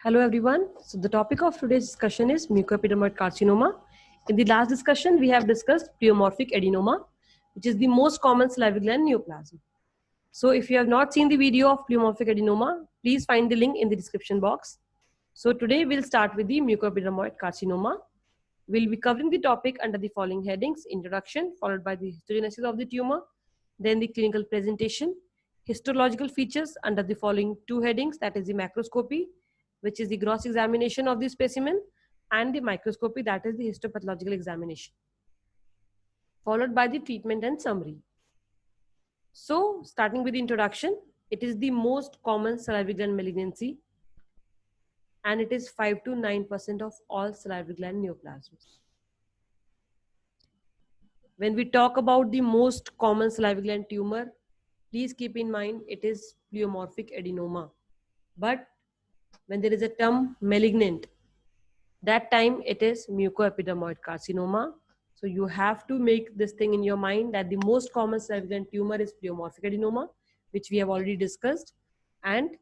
Hello everyone. So the topic of today's discussion is mucoepidermoid carcinoma. In the last discussion, we have discussed pleomorphic adenoma, which is the most common salivary gland neoplasm. So if you have not seen the video of pleomorphic adenoma, please find the link in the description box. So today we'll start with the mucoepidermoid carcinoma. We'll be covering the topic under the following headings: introduction, followed by the histogenesis of the tumor, then the clinical presentation, histological features under the following two headings, that is the macroscopy, which is the gross examination of the specimen, and the microscopy, that is the histopathological examination, followed by the treatment and summary. So starting with the introduction, it is the most common salivary gland malignancy, and it is 5 to 9% of all salivary gland neoplasms. When we talk about the most common salivary gland tumor, please keep in mind it is pleomorphic adenoma. But when there is a term malignant, that time it is mucoepidermoid carcinoma. So you have to make this thing in your mind that the most common salivary gland tumor is pleomorphic adenoma, which we have already discussed. And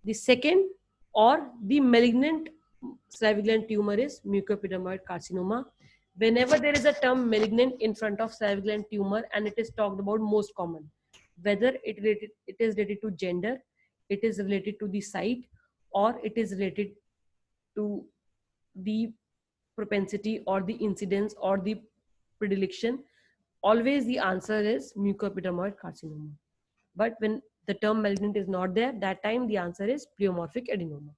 the second or the malignant salivary gland tumor is mucoepidermoid carcinoma. Whenever there is a term malignant in front of salivary gland tumor and it is talked about most common, whether it is related to gender, it is related to the site, or it is related to the propensity or the incidence or the predilection, always the answer is mucoepidermoid carcinoma. But when the term malignant is not there, that time the answer is pleomorphic adenoma.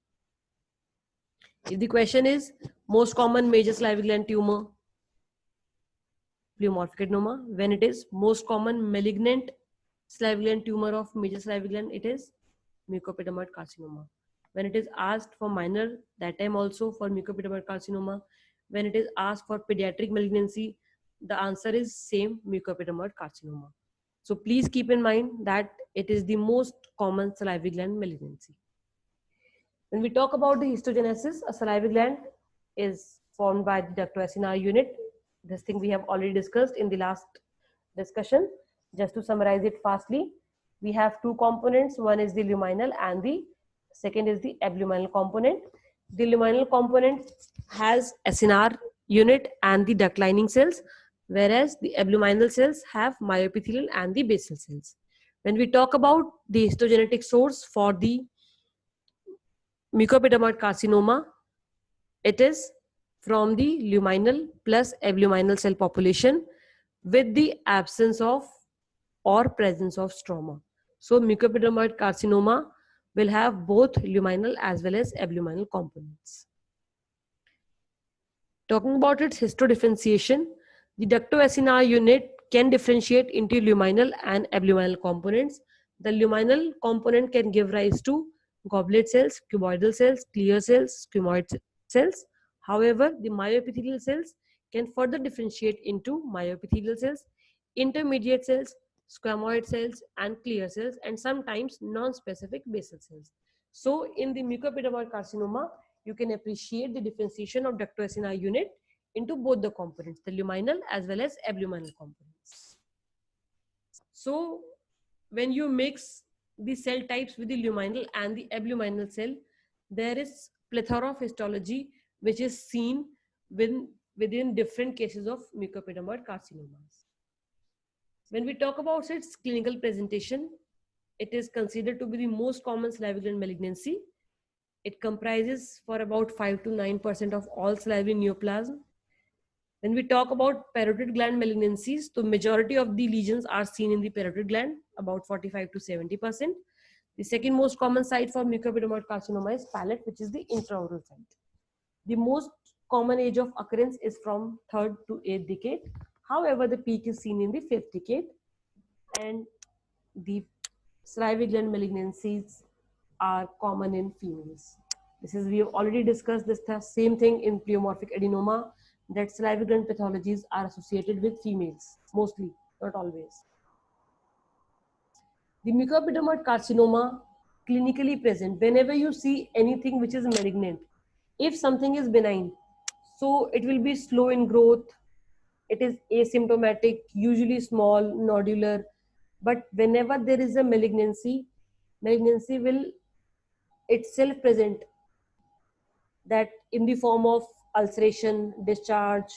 If the question is most common major salivary gland tumor, pleomorphic adenoma. When it is most common malignant salivary gland tumor of major salivary gland, it is mucoepidermoid carcinoma. When it is asked for minor, that time also for mucoepidermoid carcinoma. When it is asked for pediatric malignancy, the answer is same, mucoepidermoid carcinoma. So please keep in mind that it is the most common salivary gland malignancy. When we talk about the histogenesis, a salivary gland is formed by the ducto-acinar unit. This thing we have already discussed in the last discussion. Just to summarize it fastly, we have two components. One is the luminal and the second is the abluminal component. The luminal component has acinar unit and the duct lining cells, whereas the abluminal cells have myoepithelial and the basal cells. When we talk about the histogenetic source for the mucoepidermoid carcinoma, it is from the luminal plus abluminal cell population with the absence of or presence of stroma. So mucoepidermoid carcinoma will have both luminal as well as abluminal components. Talking about its histodifferentiation, the ducto-acinar unit can differentiate into luminal and abluminal components. The luminal component can give rise to goblet cells, cuboidal cells, clear cells, squamoid cells. However, the myoepithelial cells can further differentiate into myoepithelial cells, intermediate cells, squamoid cells, and clear cells, and sometimes non-specific basal cells. So in the mucoepidermoid carcinoma, you can appreciate the differentiation of ducto-acinar unit into both the components, the luminal as well as abluminal components. So when you mix the cell types with the luminal and the abluminal cell, there is plethora of histology which is seen within different cases of mucoepidermoid carcinomas. When we talk about its clinical presentation, it is considered to be the most common salivary gland malignancy. It comprises for about 5 to 9% of all salivary neoplasm. When we talk about parotid gland malignancies, the majority of the lesions are seen in the parotid gland, about 45 to 70%. The second most common site for mucoepidermoid carcinoma is palate, which is the intraoral site. The most common age of occurrence is from 3rd to 8th decade. However, the peak is seen in the 5th decade, and the salivary gland malignancies are common in females. We have already discussed this same thing in pleomorphic adenoma, that salivary gland pathologies are associated with females, mostly, not always. The mucoepidermoid carcinoma clinically present whenever you see anything which is malignant. If something is benign, so it will be slow in growth, it is asymptomatic, usually small, nodular. But whenever there is a malignancy will itself present that in the form of ulceration, discharge,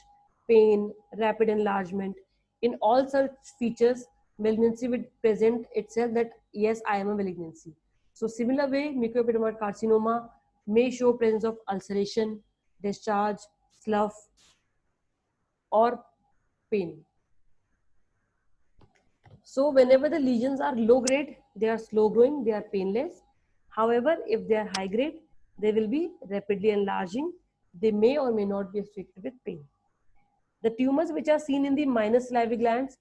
pain, rapid enlargement. In all such features, malignancy will present itself that yes, I am a malignancy. So similar way, mucoepidermoid carcinoma may show presence of ulceration, discharge, slough, or pain. So whenever the lesions are low grade, they are slow growing, they are painless. However, if they are high grade, they will be rapidly enlarging. They may or may not be associated with pain. The tumors which are seen in the minor salivary glands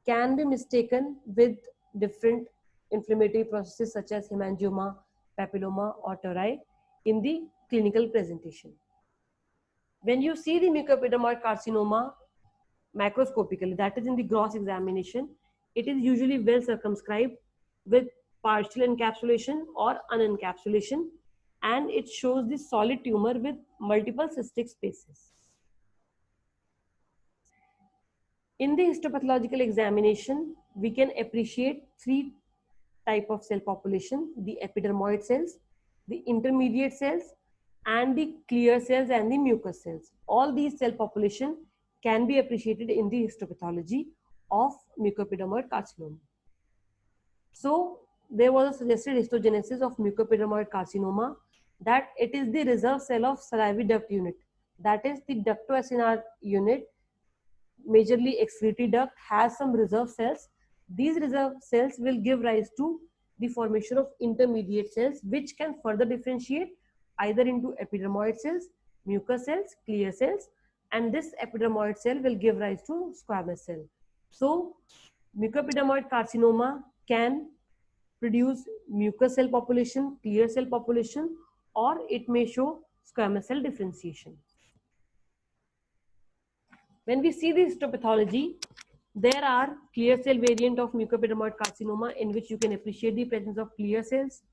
can be mistaken with different inflammatory processes such as hemangioma, papilloma, or tori in the clinical presentation. When you see the mucoepidermoid carcinoma macroscopically, that is in the gross examination, it is usually well circumscribed with partial encapsulation or unencapsulation, and it shows the solid tumor with multiple cystic spaces. In the histopathological examination, we can appreciate three type of cell population: the epidermoid cells, the intermediate cells, and the clear cells and the mucous cells. All these cell population can be appreciated in the histopathology of mucoepidermoid carcinoma. So there was a suggested histogenesis of mucoepidermoid carcinoma, that it is the reserve cell of salivary duct unit, that is the ductoacinar unit, majorly excretory duct, has some reserve cells. These reserve cells will give rise to the formation of intermediate cells, which can further differentiate either into epidermoid cells, mucous cells, clear cells, and this epidermoid cell will give rise to squamous cell. So mucoepidermoid carcinoma can produce mucous cell population, clear cell population, or it may show squamous cell differentiation. When we see the histopathology, there are clear cell variant of mucoepidermoid carcinoma in which you can appreciate the presence of clear cells.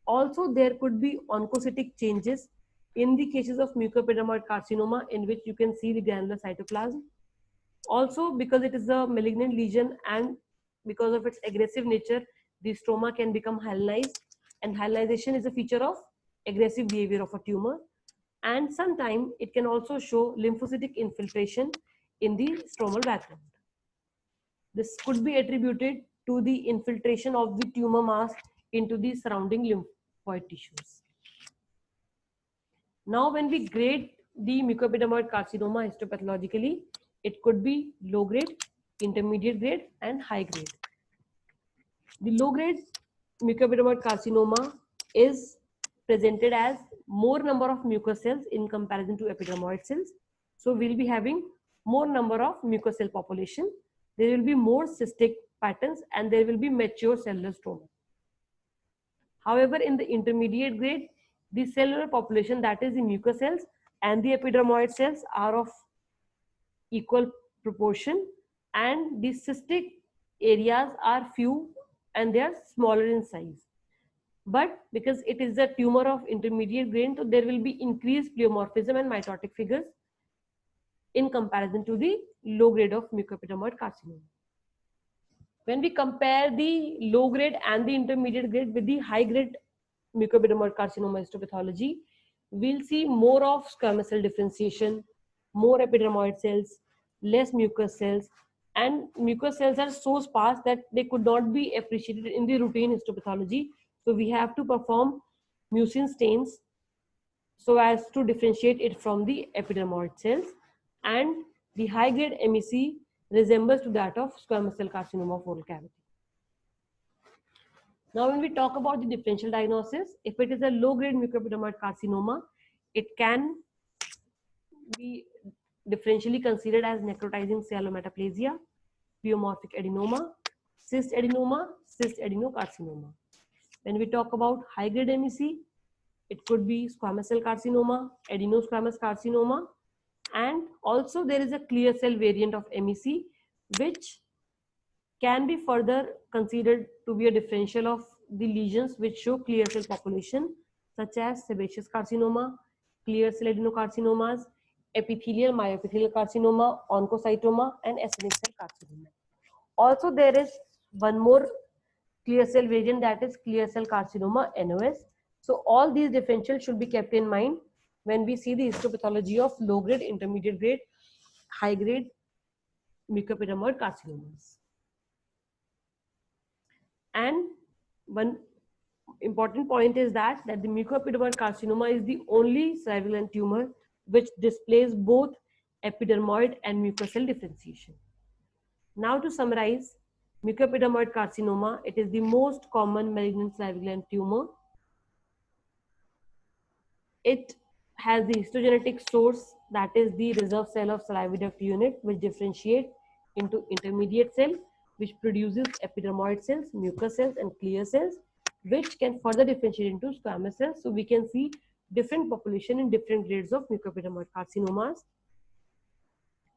Also, there could be oncocytic changes in the cases of mucoepidermoid carcinoma in which you can see the granular cytoplasm. Also, because it is a malignant lesion and because of its aggressive nature, the stroma can become hyalinized, and hyalinization is a feature of aggressive behavior of a tumor. And sometimes it can also show lymphocytic infiltration in the stromal background. This could be attributed to the infiltration of the tumor mass into the surrounding lymphoid tissues. Now, when we grade the mucoepidermoid carcinoma histopathologically, it could be low grade, intermediate grade, and high grade. The low grade mucoepidermoid carcinoma is presented as more number of mucous cells in comparison to epidermoid cells. So we'll be having more number of mucous cell population. There will be more cystic patterns and there will be mature cellular stroma. However, in the intermediate grade, the cellular population, that is the mucous cells and the epidermoid cells, are of equal proportion, and the cystic areas are few and they are smaller in size. But because it is a tumor of intermediate grade, so there will be increased pleomorphism and mitotic figures in comparison to the low grade of mucoepidermoid carcinoma. When we compare the low grade and the intermediate grade with the high grade mucoepidermoid carcinoma histopathology, we'll see more of squamous cell differentiation, more epidermoid cells, less mucous cells, and mucous cells are so sparse that they could not be appreciated in the routine histopathology. So we have to perform mucin stains so as to differentiate it from the epidermoid cells, and the high grade MEC resembles to that of squamous cell carcinoma of oral cavity. Now, when we talk about the differential diagnosis, if it is a low grade mucoepidermoid carcinoma, it can be differentially considered as necrotizing cyalometaplasia, pleomorphic adenoma, cyst adenoma, cyst adenocarcinoma. When we talk about high grade MEC, it could be squamous cell carcinoma, adenosquamous carcinoma, and also there is a clear cell variant of MEC which can be further considered to be a differential of the lesions which show clear cell population, such as sebaceous carcinoma, clear cell adenocarcinomas, epithelial myoepithelial carcinoma, oncocytoma, and acidic cell carcinoma. Also, there is one more clear cell variant, that is clear cell carcinoma, NOS. So all these differentials should be kept in mind when we see the histopathology of low grade, intermediate grade, high grade mucoepidermoid carcinomas. And one important point is that the mucoepidermoid carcinoma is the only salivary gland tumor which displays both epidermoid and mucosal differentiation. Now to summarize, mucoepidermoid carcinoma, it is the most common malignant salivary gland tumor. It has the histogenetic source, that is the reserve cell of salivary duct unit, which differentiate into intermediate cell, which produces epidermoid cells, mucous cells, and clear cells, which can further differentiate into squamous cells. So we can see different population in different grades of mucoepidermoid carcinomas.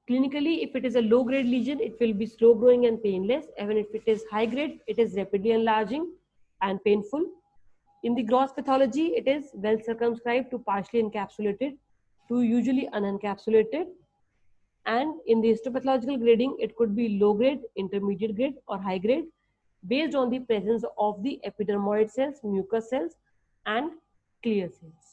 Clinically, if it is a low grade lesion, it will be slow growing and painless. Even if it is high grade, it is rapidly enlarging and painful. In the gross pathology, it is well circumscribed to partially encapsulated to usually unencapsulated. And in the histopathological grading, it could be low grade, intermediate grade, or high grade based on the presence of the epidermoid cells, mucous cells, and clear cells.